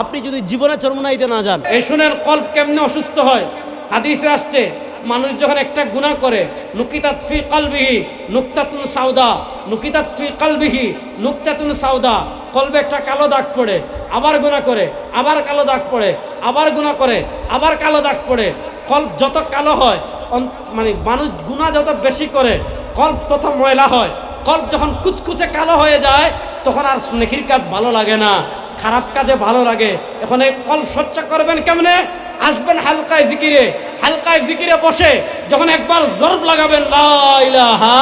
আপনি যদি জীবনে চরমনাইতে না যান। এই শুনেন কলব কেমনে অসুস্থ হয়। হাদিসে আসছে মানুষ যখন একটা গুনাহ করে, নুকিতাত ফি কলবিহি নুকতাতুন সাউদা, নুকিতাত ফি কলবিহি নুকতাতুন সাউদা, কলবে একটা কালো দাগ পড়ে, আবার গুনাহ করে, আবার কালো দাগ পড়ে, আবার গুনাহ করে, আবার কালো দাগ পড়ে। কলব যত কালো হয়, মানে মানুষ গুনাহ যত বেশি করে কলব তত ময়লা হয়। কলব যখন কুচকুচে কালো হয়ে যায় তখন আর নেকির কাজ ভালো লাগে না, খারাপ কাজে ভালো লাগে। এখন এই কলব স্বচ্ছ করবেন কেমনে? আসবেন হালকায় জিকিরে, হালকায় জিকিরে বসে যখন একবার জরব লাগাবেন লা ইলাহা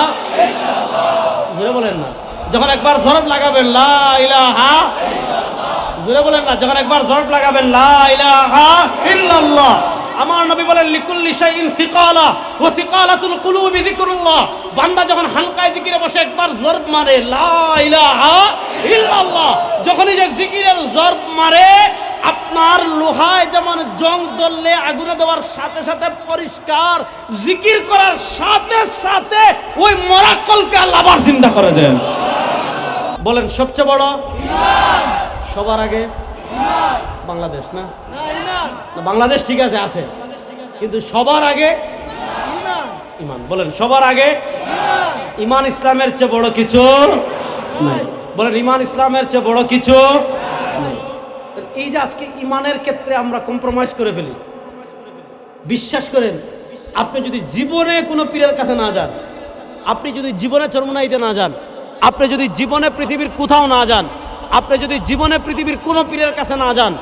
ইল্লাল্লাহ, জোরে বলেন না, যখন একবার জরব লাগাবেন লা ইলাহা ইল্লাল্লাহ, জোরে বলেন না, যখন একবার জরব লাগাবেন লা ইলাহা ইল্লাল্লাহ। আমার নবী বলেন লিকুল্লি শাইইন সিকালা ওয়া সিকালাতুল কুলুবি যিকরুল্লাহ। বান্দা যখন হালকায় জিকিরে বসে একবার জরব মারে লা ইলাহা ইল্লাল্লাহ, যখনই যে জিকিরের জরব মারে আপনার লোহায় যেমন জং ধরলে আগুনে দেওয়ার সাথে সাথে পরিষ্কার, জিকির করার সাথে সাথে ওই মরা কলকে আল্লাহ আবার জিন্দা করে দেন। বলেন সবচেয়ে বড় ঈমান সবার আগে ঈমান। বাংলাদেশ না, বাংলাদেশ ঠিক আছে আছে, কিন্তু সবার আগে ঈমান। বলেন সবার আগে ঈমান। ইসলামের চেয়ে বড় কিছু নাই। বলেন ঈমান ইসলামের চেয়ে বড় কিছু নাই। এই যে আজকে ঈমানের ক্ষেত্রে আমরা কম্প্রোমাইজ করে ফেলি। বিশ্বাস করেন, আপনি যদি জীবনে কোনো পীরের কাছে না যান, আপনি যদি জীবনে চরমনাইতে না যান, আপনি যদি জীবনে পৃথিবীর কোথাও না যান, আপনি যদি জীবনে পৃথিবীর কোনো পীরের কাছে না যান,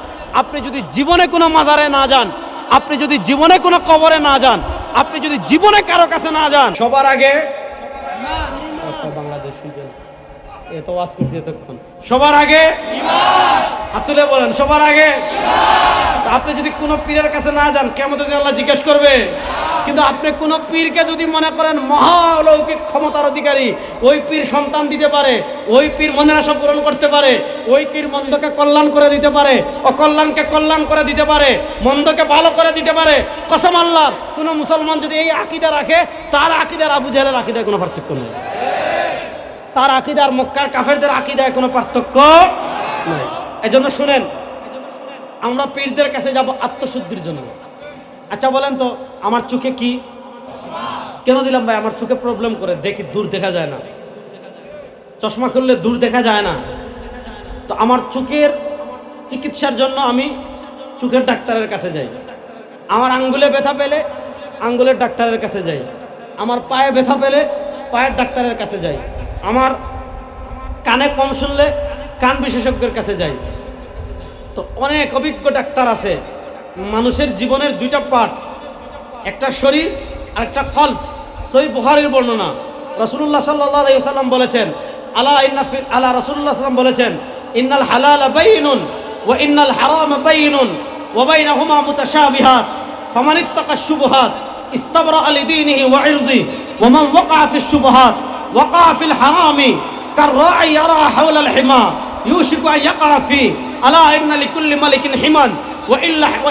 আপনি যদি জীবনে কোনো মাজারে না যান, আপনি যদি জীবনে কোনো কবরে না যান, আপনি যদি জীবনে কারো কাছে না যান, সবার আগে বাংলাদেশ শুনছেন এত ওয়াজ করছি এতক্ষণ, সবার আগে ঈমান। হাত তুলে বলেন সবার আগে ঈমান। আপনি যদি কোনো পীরের কাছে না যান, কিয়ামতের দিন আল্লাহ জিজ্ঞেস করবে। কিন্তু আপনি কোনো পীরকে যদি মনে করেন মহালৌকিক ক্ষমতার অধিকারী, ওই পীর সন্তান দিতে পারে, ওই পীর মনের আশা পূরণ করতে পারে, ওই পীর মন্দকে কল্যাণ করে দিতে পারে, অকল্যাণকে কল্যাণ করে দিতে পারে, মন্দকে ভালো করে দিতে পারে, কসম আল্লাহর, কোনো মুসলমান যদি এই আকীদা রাখে, তার আকীদার আবু জাহেলের আকীদায় কোনো পার্থক্য নেই, তার আকীদার মক্কার কাফেরদের আকীদায় কোনো পার্থক্য নেই। এজন্য শুনেন, আমরা পীরদের কাছে যাব আত্মশুদ্ধির জন্য। আচ্ছা বলেন তো, আমার চোখে কি কেন দিলাম ভাই? আমার চোখে প্রবলেম করে, দেখি দূর দেখা যায় না, চশমা খুললে দূর দেখা যায় না। তো আমার চোখের চিকিৎসার জন্য আমি চোখের ডাক্তারের কাছে যাই। আমার আঙ্গুলে ব্যথা পেলে আঙ্গুলের ডাক্তারের কাছে যাই। আমার পায়ে ব্যথা পেলে পায়ের ডাক্তারের কাছে যাই। আমার কানে কম শুনলে কান বিশেষজ্ঞের কাছে যাই। তো অনেক অভিজ্ঞ ডাক্তার আছে। মানুষের জীবনের দুইটা পার্ট, একটা শরীর আর একটা কলব। সহিহ বুখারীর বর্ণনা, রাসূলুল্লাহ সাল্লাল্লাহু আলাইহি ওয়াসাল্লাম বলেছেন, আলা রাসূলুল্লাহ সাল্লাল্লাহু বলেছেন, ইন্নাল হালালা বাইয়িনুন ওয়া ইন্নাল হারামা বাইয়িনুন ওয়া বাইনাহুমা মুতাশাবিহাত ফামানিত্তাকাশ শুবহাত ইস্তাবরাআ লিদীনিহি ওয়া ইরযিহি ওয়া মান ওয়াকাআ ফিশ শুবহাত ওয়াকাআ ফিল হারামি কাররা'i ইয়ারা হাওলাল হিমা ইউশিকু আন ইয়াকা ফি আলা ইন্না লিকুল্লি মালিকিন হিমান ওয়া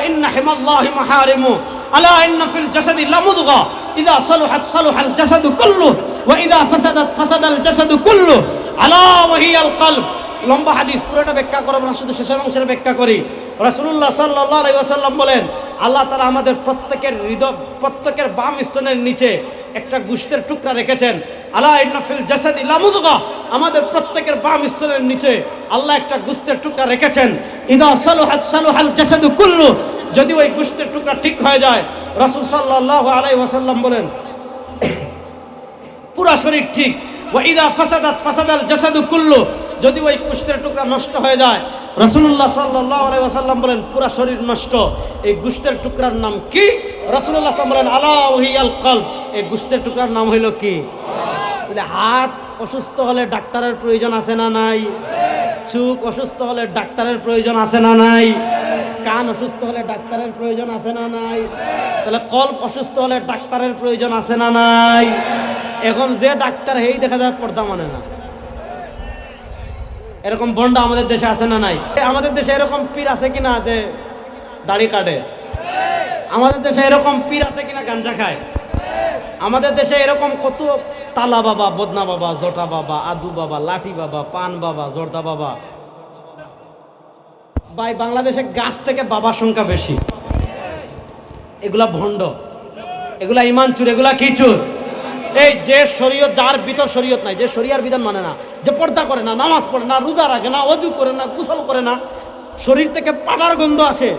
ইন্না হিমাল্লাহি মাহারিমু আলা ইন্না ফিল জাসাদি লামুদগা ইযা সালুহাত সালুহাল জাসাদু কুল্লু ওয়া ইযা ফাসাদাত ফাসাদাল জাসাদু কুল্লু আলা ওয়া হিয়াল কলব। লম্বা হাদিস, পুরোটা ব্যাখ্যা করব না, শুধু শেষের অংশের ব্যাখ্যা করি। রাসূলুল্লাহ সাল্লাল্লাহু আলাইহি ওয়াসাল্লাম বলেন, আল্লাহ তাআলা আমাদের প্রত্যেকের হৃদয়, প্রত্যেকের বাম স্তনের নিচে একটা গোশতের টুকরা রেখেছেন। আলা ইন্না ফিল জাসাদি লামুদগা, আমাদের প্রত্যেকের বাম স্তনের নিচে আল্লাহ একটা গোশতের টুকরা রেখেছেন। ইযা সালুহাত সালুহাল জাসাদু কুল্লু, যদি ওই গোশতের টুকরা ঠিক হয়ে যায়, রাসূল সাল্লাল্লাহু আলাইহি ওয়াসাল্লাম বলেন পুরো শরীর ঠিক। ওয়া ইযা ফাসাদাত ফাসাদাল জাসাদু কুল্লু, যদি ওই গোশতের টুকরা নষ্ট হয়ে যায়, রাসূলুল্লাহ সাল্লাল্লাহু আলাইহি ওয়াসাল্লাম বলেন পুরো শরীর নষ্ট। এই গোশতের টুকরার নাম কি? রাসূলুল্লাহ সাল্লাল্লাহু বলেন আলা ওয়া হিয়াল কলব, এই গোশতের টুকরার নাম হইল কি? বলে হাত অসুস্থ হলে ডাক্তারের প্রয়োজন আছে না নাই? চোখ অসুস্থ হলে ডাক্তারের প্রয়োজন আছে না নাই? কান অসুস্থ হলে ডাক্তারের প্রয়োজন আছে না নাই? তাহলে কলব অসুস্থ হলে ডাক্তারের প্রয়োজন আছে না নাই? এখন যে ডাক্তার হেই দেখা যায় পর্দা মানে না, এরকম বন্ডা আমাদের দেশে আছে না নাই? আমাদের দেশে এরকম পীর আছে কিনা যে দাড়ি কাটে? আমাদের দেশে এরকম পীর আছে কিনা গাঞ্জা খায়? আমাদের দেশে এরকম কত তালা বাবা, বদনা বাবা, জটা বাবা, আদু বাবা, লাঠি বাবা, পান বাবা, জর্দা বাবা, ভাই বাংলাদেশে গাছ থেকে বাবার সংখ্যা বেশি। এগুলা ভণ্ড, এগুলা ইমান চুর, এগুলা কি চুর? এই যে শরীয়ত, যার ভিতর শরীয়ত নাই, যে শরিয়ার বিধান মানে না, যে পর্দা করে না, নামাজ পড়ে না, রোজা রাখে না, অজু করে না, গোসল করে না, শরীর থেকে পাটার গন্ধ আসে,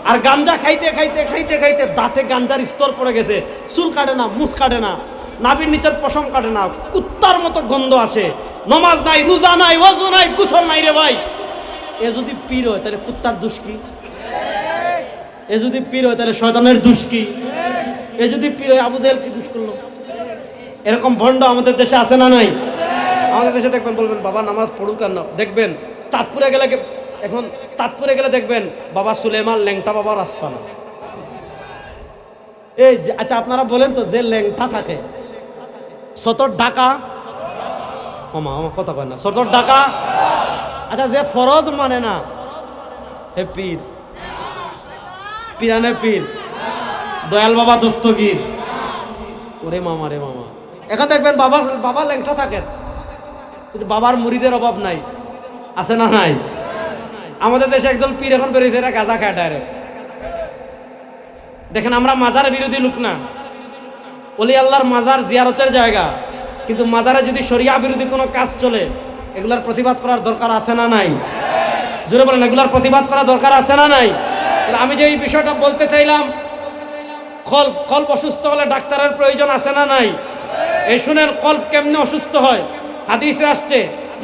আর গাঞ্জা খাইতে খাইতে খাইতে খাইতে দাঁতে গাঞ্জার স্তর পড়ে গেছে, চুল কাটে না, মুছ কাটে না, নাভির নিচের পশম কাটে না, কুত্তার মতো গন্ধ আসে, নমাজ নাই, রোজা নাই, অজু নাই, গোসল নাই রে ভাই। এ যদি পীর হয় তাহলে কুত্তার দোষ কি? এ যদি পীর হয় তাহলে শয়তানের দোষ কি? এ যদি পীর হয় আবু জাহেল কি দোষ করলো? এরকম ভণ্ড আমাদের দেশে আছে না নাই? আমাদের দেশে দেখবেন, বলবেন বাবা নামাজ পড়ুক আর না, দেখবেন চাঁদপুরে গেলে, এখন চাঁদপুরে গেলে দেখবেন বাবা সুলেমান ল্যাংটা বাবা রাস্তা না। এই যে আচ্ছা আপনারা বলেন তো, যে ল্যাংটা থাকে সতর ডাকা, আমার কথা কয় না, সতর ডাকা, আচ্ছা যে ফরজ মানে না, হে পীর, পিরানে পীর, দয়াল বাবা দস্তগীর, ওরে মামা রে মামা। এখন দেখবেন বাবা ল্যাংটা থাকেন, কিন্তু বাবার মুরিদের অভাব নাই, আছে না নাই? আমাদের দেশে একদল পীর এখন বেরিয়েছে, এরা গাঁজা খায় ডাইরেক্ট। দেখেন আমরা মাজার বিরোধী লোক না, ওলি আল্লাহর মাজার জিয়ারতের জায়গা, কিন্তু মাজারে যদি শরিয়া বিরোধী কোনো কাজ চলে, এগুলার প্রতিবাদ করার দরকার আছে না নাই? জোরে বলেন, এগুলার প্রতিবাদ করার দরকার আছে না নাই? আমি যে এই বিষয়টা বলতে চাইলাম, কল্প অসুস্থ হলে ডাক্তারের প্রয়োজন আছে না নাই? এই শুনেন, কল্প কেমনে অসুস্থ হয়। হাদিসে আসছে,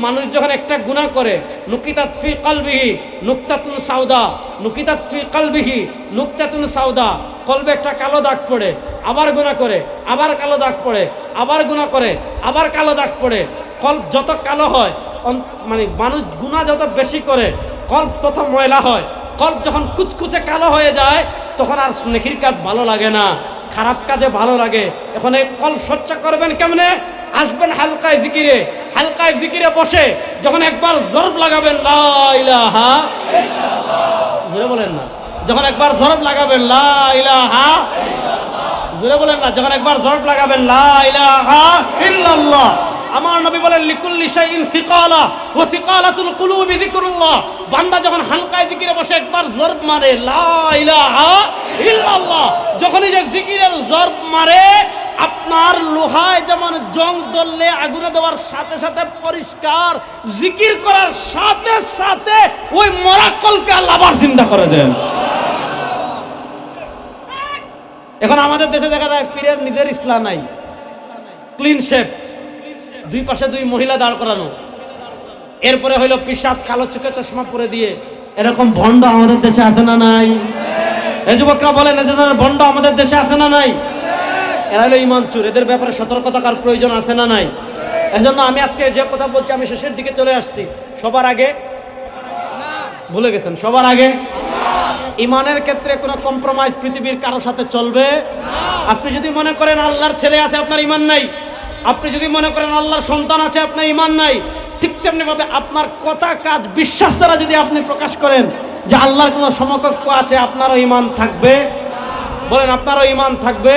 মানুষ যখন একটা গুনাহ করে, নুকিতাত ফি কলবিহি নুকতাতুন সাউদা, নুকিতাত ফি কলবিহি নুকতাতুন সাউদা, কলবে একটা কালো দাগ পড়ে, আবার গুনাহ করে, আবার কালো দাগ পড়ে, আবার গুনাহ করে, আবার কালো দাগ পড়ে। কল্প যত কালো হয়, মানে মানুষ গুনাহ যত বেশি করে, কল্প তত ময়লা হয়। কল্প যখন কুচকুচে কালো হয়ে যায়, তখন আর নেকির কাজ ভালো লাগে না, খারাপ কাজে ভালো লাগে। এখন এই কল্প স্বচ্ছ করবেন কেমনে? আসবেন হালকায় জিকিরে, হালকায় জিকিরে বসে যখন একবার জরব লাগাবেন লা ইলাহা ইল্লাল্লাহ, জোরে বলেন না, যখন একবার জরব লাগাবেন লা ইলাহা ইল্লাল্লাহ, জোরে বলেন না, যখন একবার জরব লাগাবেন লা ইলাহা ইল্লাল্লাহ। আমার নবী বলেন লিকুল্লি শাইইন সিকালা ওয়া সিকালাতুল কুলুবি যিকরুল্লাহ। বান্দা যখন হালকায় জিকিরে বসে একবার জরব মারে লা ইলাহা ইল্লাল্লাহ, যখনই যে জিকিরের জরব মারে, আপনার লোহায় যেমন জং ধরলে আগুনে দেওয়ার সাথে সাথে পরিষ্কার, জিকির করার সাথে সাথে ওই মরা কলকে আল্লাহ আবার জিন্দা করে দেন। এখন আমাদের দেশে দেখা যায় পীরের নিজের ইসলাম নাই, ক্লিন শেপ, দুই পাশে দুই মহিলা দাঁড় করানো, এরপরে হইলো পিসাব, কালো চোখে চশমা পরে দিয়ে, এরকম ভণ্ড আমাদের দেশে আছে না নাই? এই যুবকরা বলেন, এই ধরনের ভণ্ড আমাদের দেশে আছে না নাই? এরা হলো ইমান চোর, এদের ব্যাপারে সতর্কতার প্রয়োজন আছে না নাই? এজন্য আমি আজকে যে কথা বলছি, আমি শেষের দিকে চলে আসছি। সবার আগে ভুলে গেছেন, সবার আগে ইমানের ক্ষেত্রে কোনো কম্প্রোমাইজ পৃথিবীর কারোর সাথে চলবে না। আপনি যদি মনে করেন আল্লাহর ছেলে আছে, আপনার ইমান নাই, আপনি যদি মনে করেন আল্লাহর সন্তান আছে, আপনার ইমান নাই, ঠিক তেমনি ভাবে আপনার কথা, কাজ, বিশ্বাস দ্বারা যদি আপনি প্রকাশ করেন যে আল্লাহর কোনো সমকক্ষ আছে, আপনারও ইমান থাকবে? বলেন, আপনারও ইমান থাকবে?